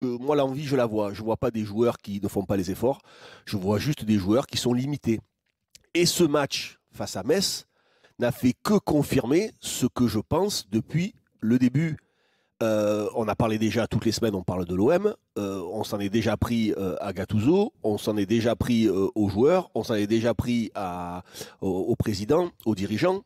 Moi, l'envie, je la vois. Je vois pas des joueurs qui ne font pas les efforts. Je vois juste des joueurs qui sont limités. Et ce match face à Metz n'a fait que confirmer ce que je pense depuis le début. On a parlé déjà toutes les semaines, on parle de l'OM. On s'en est déjà pris à Gattuso, on s'en est déjà pris aux joueurs, on s'en est déjà pris au président, aux dirigeants.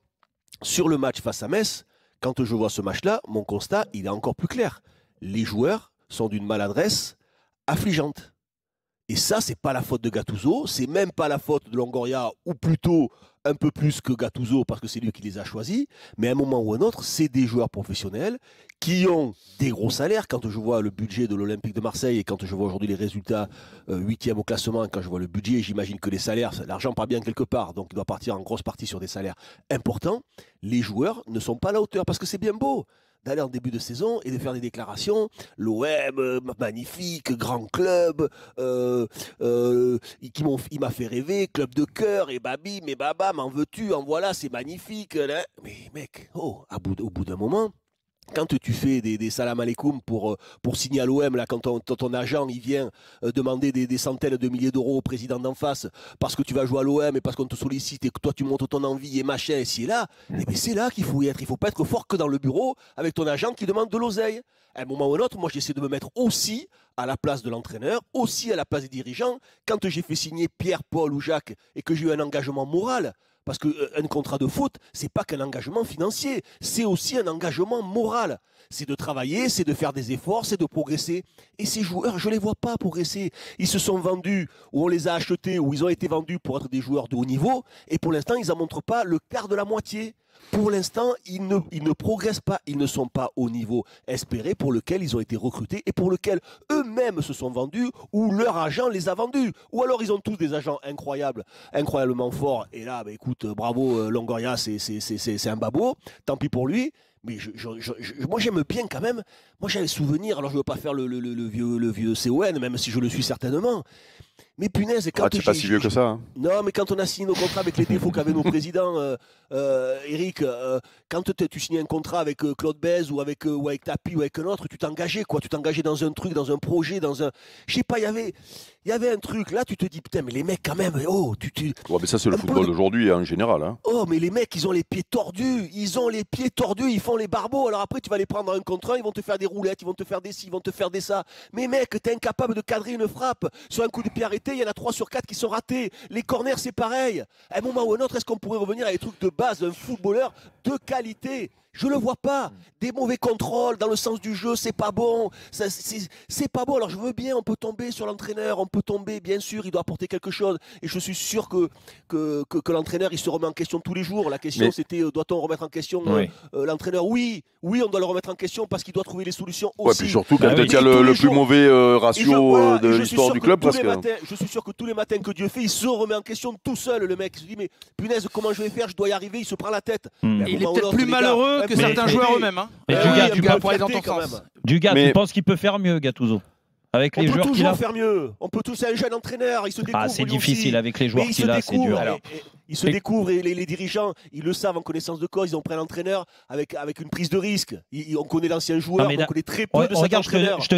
Sur le match face à Metz, quand je vois ce match-là, mon constat, il est encore plus clair. Les joueurs sont d'une maladresse affligeante. Et ça, c'est pas la faute de Gattuso, c'est même pas la faute de Longoria, ou plutôt un peu plus que Gattuso, parce que c'est lui qui les a choisis. Mais à un moment ou à un autre, c'est des joueurs professionnels qui ont des gros salaires. Quand je vois le budget de l'Olympique de Marseille et quand je vois aujourd'hui les résultats 8e au classement, quand je vois le budget, j'imagine que les salaires, l'argent part bien quelque part, donc il doit partir en grosse partie sur des salaires importants. Les joueurs ne sont pas à la hauteur, parce que c'est bien beau d'aller en début de saison et de faire des déclarations. L'OM, magnifique, grand club, il m'a fait rêver, club de cœur, et babi, mais baba, m'en veux-tu, en voilà, c'est magnifique. Là. Mais mec, au bout d'un moment, quand tu fais des salam alaikum pour signer à l'OM, là, quand ton agent il vient demander des centaines de milliers d'euros au président d'en face parce que tu vas jouer à l'OM et parce qu'on te sollicite et que toi tu montres ton envie et machin, et si et là, eh bien c'est là qu'il faut y être. Il ne faut pas être fort que dans le bureau avec ton agent qui demande de l'oseille. À un moment ou à un autre, moi j'essaie de me mettre aussi à la place de l'entraîneur, aussi à la place des dirigeants. Quand j'ai fait signer Pierre, Paul ou Jacques et que j'ai eu un engagement moral, parce qu'un contrat de foot, c'est pas qu'un engagement financier, c'est aussi un engagement moral. C'est de travailler, c'est de faire des efforts, c'est de progresser. Et ces joueurs, je ne les vois pas progresser. Ils se sont vendus, ou on les a achetés, ou ils ont été vendus pour être des joueurs de haut niveau, et pour l'instant, ils n'en montrent pas le quart de la moitié. Pour l'instant, ils ne progressent pas, ils ne sont pas au niveau espéré pour lequel ils ont été recrutés et pour lequel eux-mêmes se sont vendus ou leur agent les a vendus. Ou alors ils ont tous des agents incroyables, incroyablement forts. Et là, bah, écoute, bravo Longoria, c'est un babot, tant pis pour lui. Mais moi j'aime bien quand même, moi j'ai un souvenir, alors je ne veux pas faire le vieux CON, même si je le suis certainement. Mais punaise, quand c'est pas si vieux que ça. Hein. Non, mais quand on a signé nos contrats avec les défauts qu'avaient nos présidents, Eric, quand tu signais un contrat avec Claude Bèze ou avec Tapi ou avec un autre, tu t'engageais quoi. Tu t'engageais dans un truc, dans un projet, dans un. Je sais pas, il y avait un truc. Là, tu te dis, putain, mais les mecs, quand même, Ouais, mais ça, c'est le football d'aujourd'hui en général. Hein. Oh, mais les mecs, ils ont les pieds tordus. Ils ont les pieds tordus, ils font les barbeaux. Alors après, tu vas les prendre un contre un, ils vont te faire des roulettes, ils vont te faire des ci, ils vont te faire des ça. Mais mec, t'es incapable de cadrer une frappe. Sur un coup de pied arrêté, il y en a 3 sur 4 qui sont ratés. Les corners, c'est pareil. À un moment ou à un autre, est-ce qu'on pourrait revenir à des trucs de base d'un footballeur de qualité ? Je le vois pas. Des mauvais contrôles dans le sens du jeu, c'est pas bon. C'est pas bon. Alors je veux bien, on peut tomber sur l'entraîneur, on peut tomber, bien sûr, il doit apporter quelque chose. Et je suis sûr que l'entraîneur, il se remet en question tous les jours. La question, c'était, doit-on remettre en question l'entraîneur ? Oui, on doit le remettre en question parce qu'il doit trouver les solutions aussi. Ouais, puis surtout quand il y a le plus mauvais ratio de l'histoire du club. Je suis sûr que tous les matins que Dieu fait, il se remet en question tout seul, le mec. Il se dit, mais punaise, comment je vais faire ? Je dois y arriver. Il se prend la tête. Il est peut-être plus malheureux que certains joueurs eux-mêmes. Hein. Dugas, pour aller dans ton sens. Dugas, tu penses qu'il peut faire mieux, Gattuso ? Avec les joueurs qu'il a. On peut toujours faire mieux. On peut tous. C'est un jeune entraîneur. Il se découvre. C'est difficile avec les joueurs qu'il a. C'est dur. Il se découvre et les dirigeants, ils le savent en connaissance de cause. Ils ont pris un entraîneur avec une prise de risque. On connaît l'ancien joueur. On connaît très peu de cet entraîneur. Je te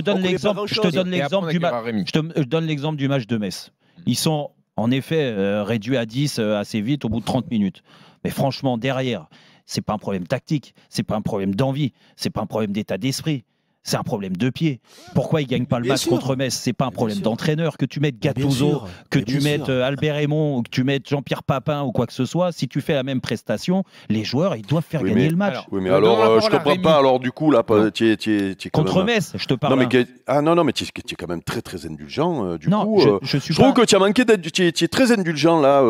donne l'exemple du match de Metz. Ils sont en effet réduits à 10 assez vite au bout de 30 minutes. Mais franchement, derrière, c'est pas un problème tactique, c'est pas un problème d'envie, c'est pas un problème d'état d'esprit. C'est un problème de pied. Pourquoi ils ne gagnent pas le match contre Metz ? C'est pas un problème d'entraîneur. Que tu mettes Gattuso, que tu mettes Albert Raymond, ou que tu mettes Jean-Pierre Papin ou quoi que ce soit, si tu fais la même prestation, les joueurs, ils doivent faire gagner le match. Oui, mais alors, je te comprends pas. Alors, du coup, là, tu es contre Metz, je te parle. Non, mais tu es quand même très, très indulgent. Du coup, je trouve que tu as manqué d'être. Tu es très indulgent, là,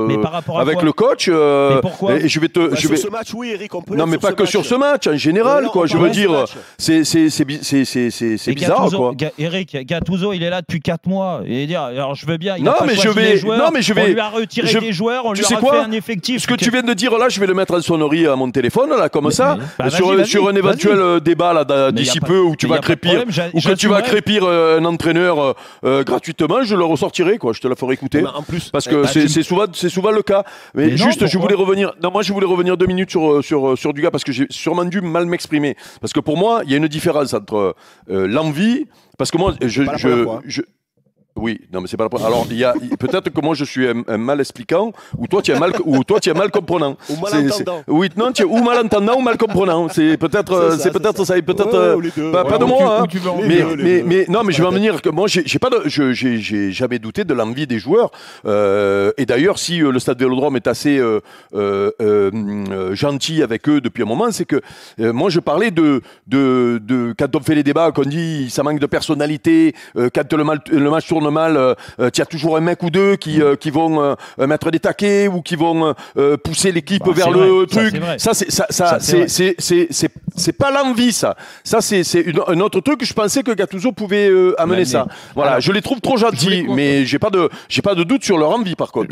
avec le coach. Mais pourquoi ? Et je vais te. Sur ce match, oui, Eric, on peut. Non, mais pas que sur ce match, en général, quoi. Je veux dire, c'est bizarre, quoi. Eric, Gattuso, il est là depuis 4 mois. Et dire, alors je veux bien, il a pas choisi les joueurs, on lui a retiré des joueurs, on lui a fait un effectif. Ce que tu viens de dire là, je vais le mettre en sonnerie à mon téléphone, là, comme ça, sur un éventuel débat là d'ici peu où tu vas crépir, ou que tu vas crépir un entraîneur gratuitement, je le ressortirai, quoi. Je te la ferai écouter. Parce que c'est souvent le cas. Mais juste, je voulais revenir. Non, moi, je voulais revenir 2 minutes sur Dugas parce que j'ai sûrement dû mal m'exprimer. Parce que pour moi, il y a une différence entre l'envie, parce que moi, oui, non, mais c'est pas la première. Alors, peut-être que moi je suis un mal expliquant, ou toi tu es mal, mal comprenant. Ou malentendant. Oui, non, ou malentendant ou mal comprenant. C'est peut-être, ça, peut-être pas de moi. Hein. Mais non, mais je vais en venir que moi j'ai jamais douté de l'envie des joueurs. Et d'ailleurs, si le Stade Vélodrome est assez gentil avec eux depuis un moment, c'est que moi je parlais de quand on fait les débats, qu'on dit ça manque de personnalité, quand le match tourne mal, il y a toujours un mec ou deux qui vont mettre des taquets ou qui vont pousser l'équipe vers le truc. C'est pas l'envie, ça. Ça, c'est un autre truc. Je pensais que Gattuso pouvait amener ça. Voilà, je les trouve trop gentils, mais j'ai pas de doute sur leur envie, par contre.